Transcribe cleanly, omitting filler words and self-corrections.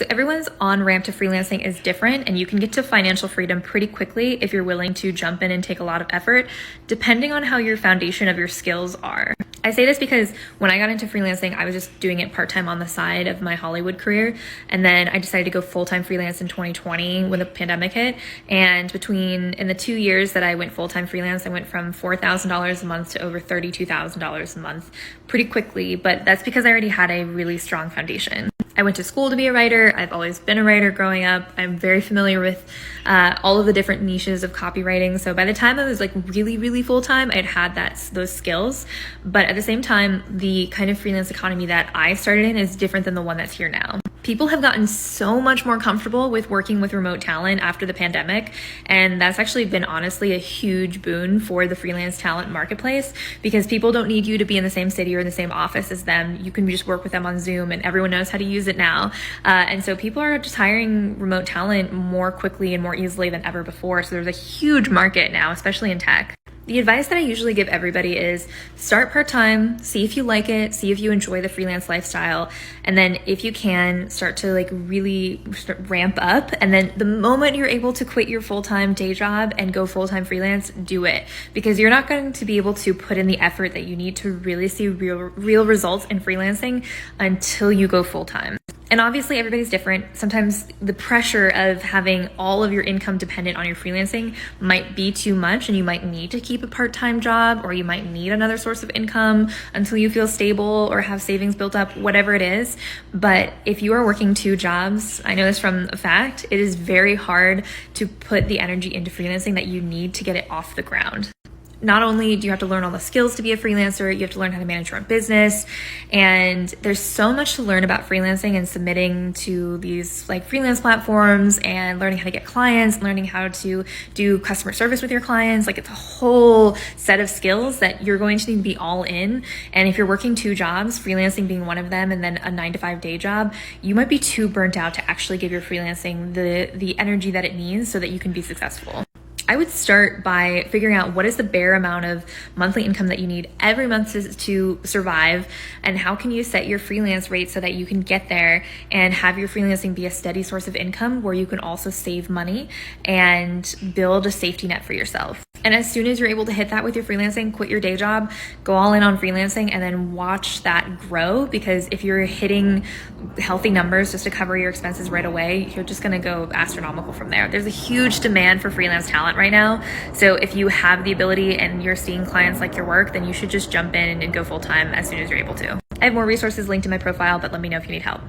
So everyone's on-ramp to freelancing is different, and you can get to financial freedom pretty quickly if you're willing to jump in and take a lot of effort, depending on how your foundation of your skills are. I say this because when I got into freelancing, I was just doing it part-time on the side of my Hollywood career. And then I decided to go full-time freelance in 2020 when the pandemic hit. And in the 2 years that I went full-time freelance, I went from $4,000 a month to over $32,000 a month pretty quickly. But that's because I already had a really strong foundation. I went to school to be a writer. I've always been a writer growing up. I'm very familiar with all of the different niches of copywriting. So by the time I was like really full-time, I'd had those skills. But at the same time, the kind of freelance economy that I started in is different than the one that's here now. People have gotten so much more comfortable with working with remote talent after the pandemic. And that's actually been honestly a huge boon for the freelance talent marketplace, because people don't need you to be in the same city or in the same office as them. You can just work with them on Zoom, and everyone knows how to use it now. And so people are just hiring remote talent more quickly and more easily than ever before. So there's a huge market now, especially in tech. The advice that I usually give everybody is start part-time, see if you like it, see if you enjoy the freelance lifestyle, and then if you can, start to really ramp up. And then the moment you're able to quit your full-time day job and go full-time freelance, do it, because you're not going to be able to put in the effort that you need to really see real results in freelancing until you go full-time. And obviously everybody's different. Sometimes the pressure of having all of your income dependent on your freelancing might be too much, and you might need to keep a part-time job, or you might need another source of income until you feel stable or have savings built up, whatever it is. But if you are working 2 jobs, I know this from a fact, it is very hard to put the energy into freelancing that you need to get it off the ground. Not only do you have to learn all the skills to be a freelancer, you have to learn how to manage your own business. And there's so much to learn about freelancing and submitting to these freelance platforms, and learning how to get clients, learning how to do customer service with your clients. It's a whole set of skills that you're going to need to be all in. And if you're working 2 jobs, freelancing being one of them, and then a 9-to-5 day job, you might be too burnt out to actually give your freelancing the energy that it needs so that you can be successful. I would start by figuring out what is the bare amount of monthly income that you need every month to survive, and how can you set your freelance rate so that you can get there and have your freelancing be a steady source of income where you can also save money and build a safety net for yourself. And as soon as you're able to hit that with your freelancing, quit your day job, go all in on freelancing, and then watch that grow. Because if you're hitting healthy numbers just to cover your expenses right away, you're just gonna go astronomical from there. There's a huge demand for freelance talent right now. So if you have the ability and you're seeing clients like your work, then you should just jump in and go full time as soon as you're able to. I have more resources linked in my profile, but let me know if you need help.